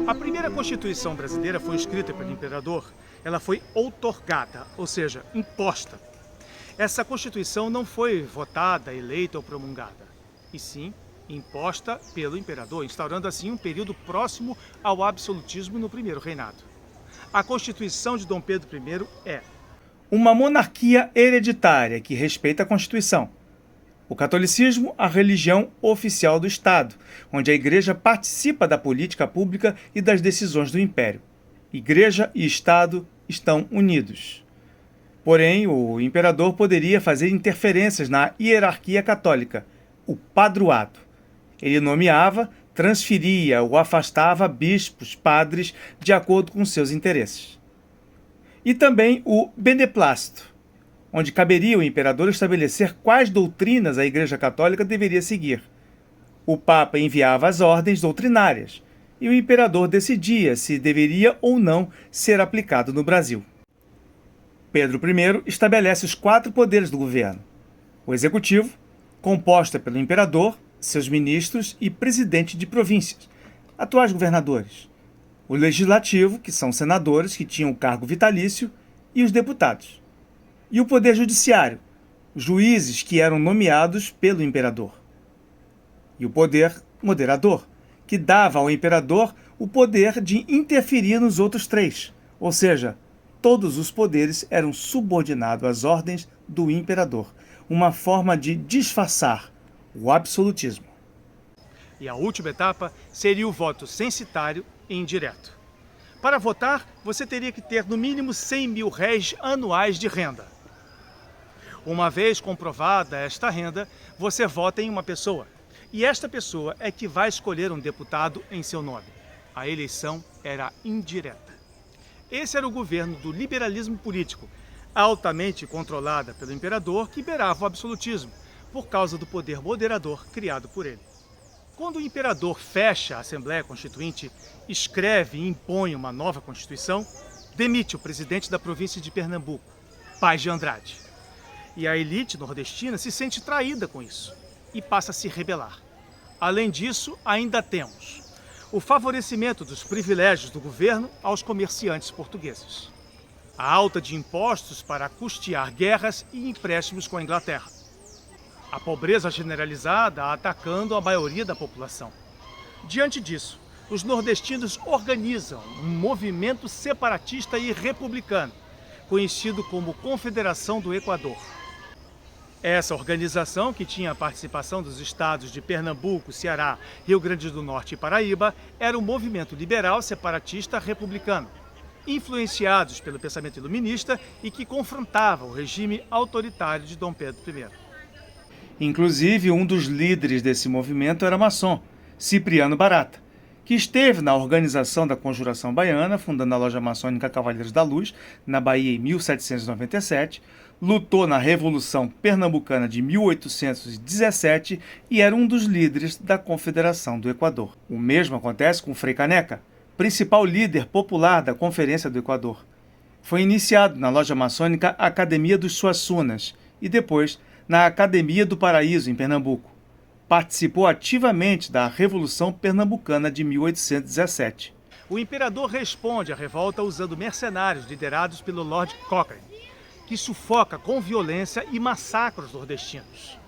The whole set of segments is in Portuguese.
A primeira Constituição brasileira foi escrita pelo imperador. Ela foi outorgada, ou seja, imposta. Essa Constituição não foi votada, eleita ou promulgada, e sim imposta pelo imperador, instaurando assim um período próximo ao absolutismo no primeiro reinado. A Constituição de Dom Pedro I é uma monarquia hereditária que respeita a Constituição. O catolicismo, a religião oficial do Estado, onde a Igreja participa da política pública e das decisões do Império. Igreja e Estado estão unidos. Porém, o imperador poderia fazer interferências na hierarquia católica, o padroado. Ele nomeava, transferia ou afastava bispos, padres, de acordo com seus interesses. E também o beneplácito, onde caberia ao imperador estabelecer quais doutrinas a Igreja Católica deveria seguir. O Papa enviava as ordens doutrinárias, e o imperador decidia se deveria ou não ser aplicado no Brasil. Pedro I estabelece os 4 poderes do governo. O executivo, composto pelo imperador, seus ministros e presidente de províncias, atuais governadores. O legislativo, que são senadores que tinham o cargo vitalício, e os deputados. E o poder judiciário, juízes que eram nomeados pelo imperador. E o poder moderador, que dava ao imperador o poder de interferir nos outros 3, ou seja, todos os poderes eram subordinados às ordens do imperador, uma forma de disfarçar o absolutismo. E a última etapa seria o voto censitário e indireto. Para votar, você teria que ter no mínimo 100 mil réis anuais de renda. Uma vez comprovada esta renda, você vota em uma pessoa. E esta pessoa é que vai escolher um deputado em seu nome. A eleição era indireta. Esse era o governo do liberalismo político, altamente controlada pelo imperador, que beirava o absolutismo, por causa do poder moderador criado por ele. Quando o imperador fecha a Assembleia Constituinte, escreve e impõe uma nova Constituição, demite o presidente da província de Pernambuco, Paz de Andrade. E a elite nordestina se sente traída com isso e passa a se rebelar. Além disso, ainda temos o favorecimento dos privilégios do governo aos comerciantes portugueses, a alta de impostos para custear guerras e empréstimos com a Inglaterra, a pobreza generalizada atacando a maioria da população. Diante disso, os nordestinos organizam um movimento separatista e republicano, conhecido como Confederação do Equador. Essa organização, que tinha a participação dos estados de Pernambuco, Ceará, Rio Grande do Norte e Paraíba, era um movimento liberal separatista republicano, influenciados pelo pensamento iluminista e que confrontava o regime autoritário de Dom Pedro I. Inclusive, um dos líderes desse movimento era maçom, Cipriano Barata, que esteve na organização da Conjuração Baiana, fundando a loja maçônica Cavaleiros da Luz, na Bahia em 1797, lutou na Revolução Pernambucana de 1817 e era um dos líderes da Confederação do Equador. O mesmo acontece com Frei Caneca, principal líder popular da Conferência do Equador. Foi iniciado na loja maçônica Academia dos Suassunas e depois na Academia do Paraíso, em Pernambuco. Participou ativamente da Revolução Pernambucana de 1817. O imperador responde à revolta usando mercenários liderados pelo Lord Cochrane, que sufoca com violência e massacra os nordestinos,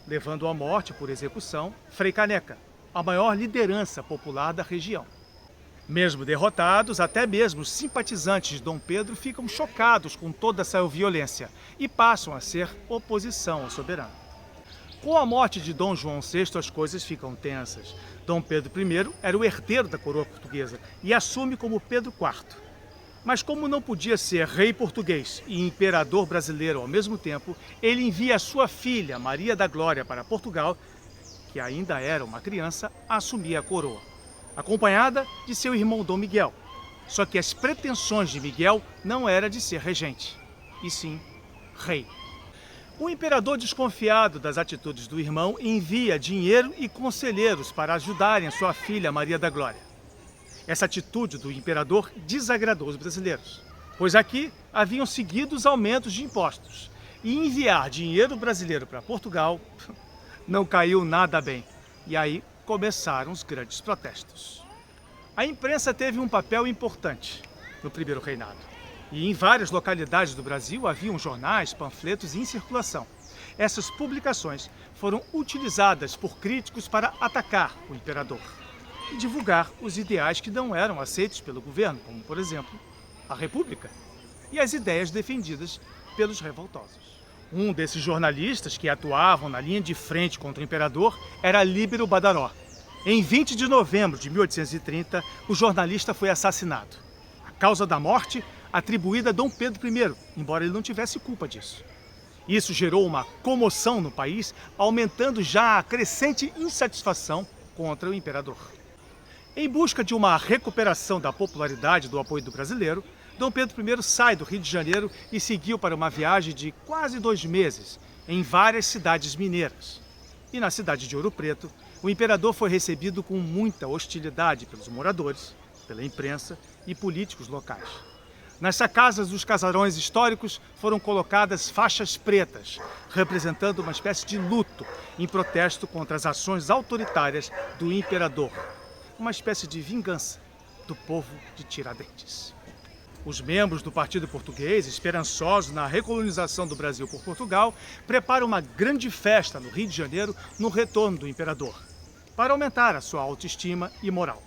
levando à morte por execução Frei Caneca, a maior liderança popular da região. Mesmo derrotados, até mesmo os simpatizantes de Dom Pedro ficam chocados com toda essa violência e passam a ser oposição ao soberano. Com a morte de Dom João VI, as coisas ficam tensas. Dom Pedro I era o herdeiro da coroa portuguesa e assume como Pedro IV. Mas como não podia ser rei português e imperador brasileiro ao mesmo tempo, ele envia a sua filha, Maria da Glória, para Portugal, que ainda era uma criança, a assumir a coroa, acompanhada de seu irmão Dom Miguel. Só que as pretensões de Miguel não era de ser regente, e sim rei. O imperador, desconfiado das atitudes do irmão, envia dinheiro e conselheiros para ajudarem a sua filha Maria da Glória. Essa atitude do imperador desagradou os brasileiros, pois aqui haviam seguidos aumentos de impostos, e enviar dinheiro brasileiro para Portugal não caiu nada bem. E aí começaram os grandes protestos. A imprensa teve um papel importante no primeiro reinado. E em várias localidades do Brasil haviam jornais, panfletos em circulação. Essas publicações foram utilizadas por críticos para atacar o imperador e divulgar os ideais que não eram aceitos pelo governo, como, por exemplo, a República e as ideias defendidas pelos revoltosos. Um desses jornalistas que atuavam na linha de frente contra o imperador era Líbero Badaró. Em 20 de novembro de 1830, o jornalista foi assassinado. A causa da morte atribuída a Dom Pedro I, embora ele não tivesse culpa disso. Isso gerou uma comoção no país, aumentando já a crescente insatisfação contra o imperador. Em busca de uma recuperação da popularidade do apoio do brasileiro, Dom Pedro I sai do Rio de Janeiro e seguiu para uma viagem de quase 2 meses em várias cidades mineiras. E na cidade de Ouro Preto, o imperador foi recebido com muita hostilidade pelos moradores, pela imprensa e políticos locais. Nas sacadas dos casarões históricos foram colocadas faixas pretas, representando uma espécie de luto em protesto contra as ações autoritárias do imperador, uma espécie de vingança do povo de Tiradentes. Os membros do Partido Português, esperançosos na recolonização do Brasil por Portugal, preparam uma grande festa no Rio de Janeiro no retorno do imperador, para aumentar a sua autoestima e moral.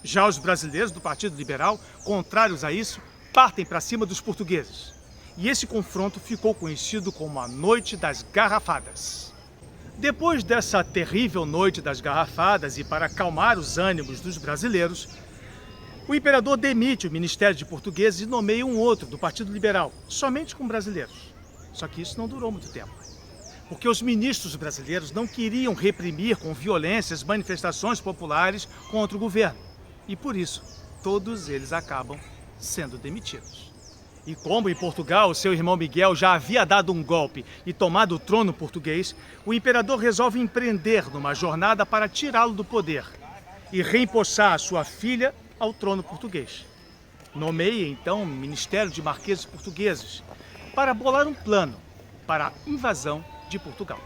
Já os brasileiros do Partido Liberal, contrários a isso, partem para cima dos portugueses. E esse confronto ficou conhecido como a Noite das Garrafadas. Depois dessa terrível Noite das Garrafadas e para acalmar os ânimos dos brasileiros, o imperador demite o Ministério de Portugueses e nomeia um outro do Partido Liberal, somente com brasileiros. Só que isso não durou muito tempo, porque os ministros brasileiros não queriam reprimir com violência as manifestações populares contra o governo. E por isso, todos eles acabam sendo demitidos. E como em Portugal seu irmão Miguel já havia dado um golpe e tomado o trono português, o imperador resolve empreender numa jornada para tirá-lo do poder e reempossar a sua filha ao trono português. Nomeia então o Ministério de Marqueses Portugueses para bolar um plano para a invasão de Portugal.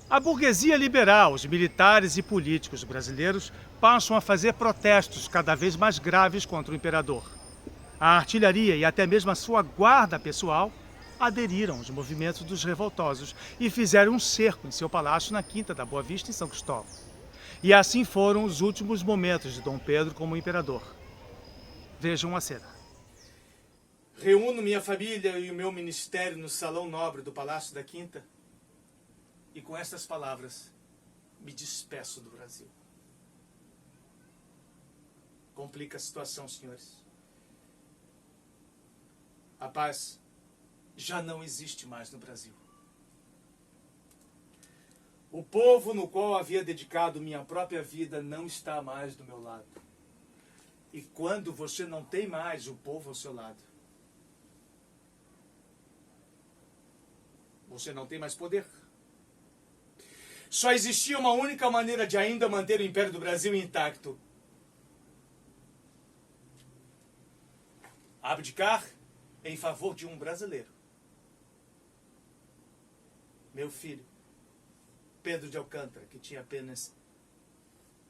A burguesia liberal, os militares e políticos brasileiros passam a fazer protestos cada vez mais graves contra o imperador. A artilharia e até mesmo a sua guarda pessoal aderiram aos movimentos dos revoltosos e fizeram um cerco em seu palácio na Quinta da Boa Vista, em São Cristóvão. E assim foram os últimos momentos de Dom Pedro como imperador. Vejam a cena. Reúno minha família e o meu ministério no salão nobre do Palácio da Quinta e com estas palavras me despeço do Brasil. Complica a situação, senhores. A paz já não existe mais no Brasil. O povo no qual havia dedicado minha própria vida não está mais do meu lado. E quando você não tem mais o povo ao seu lado, você não tem mais poder. Só existia uma única maneira de ainda manter o Império do Brasil intacto: abdicar em favor de um brasileiro. Meu filho, Pedro de Alcântara, que tinha apenas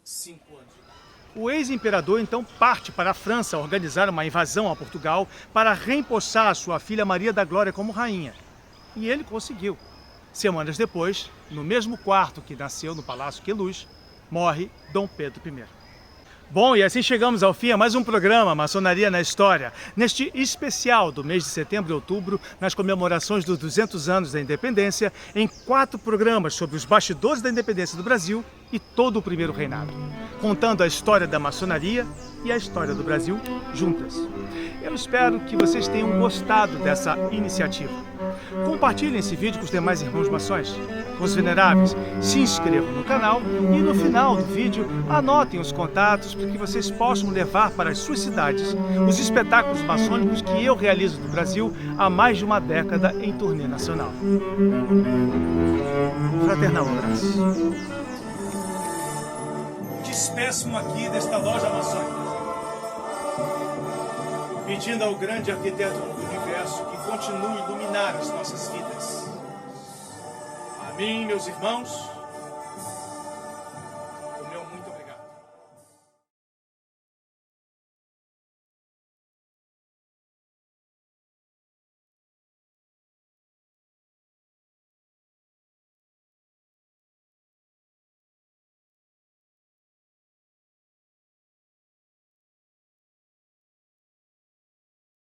5 anos de idade. O ex-imperador então parte para a França organizar uma invasão a Portugal para reempossar a sua filha Maria da Glória como rainha. E ele conseguiu. Semanas depois, no mesmo quarto que nasceu no Palácio Queluz, morre Dom Pedro I. Bom, e assim chegamos ao fim a mais um programa Maçonaria na História, neste especial do mês de setembro e outubro, nas comemorações dos 200 anos da independência, em 4 programas sobre os bastidores da independência do Brasil e todo o primeiro reinado, contando a história da maçonaria e a história do Brasil juntas. Eu espero que vocês tenham gostado dessa iniciativa. Compartilhem esse vídeo com os demais irmãos maçons, com os veneráveis, se inscrevam no canal e no final do vídeo anotem os contatos para que vocês possam levar para as suas cidades os espetáculos maçônicos que eu realizo no Brasil há mais de uma década em turnê nacional. Fraternal abraço. Despeço-me aqui desta loja maçônica, pedindo ao grande arquiteto do universo que continue a iluminar as nossas vidas. A mim, meus irmãos,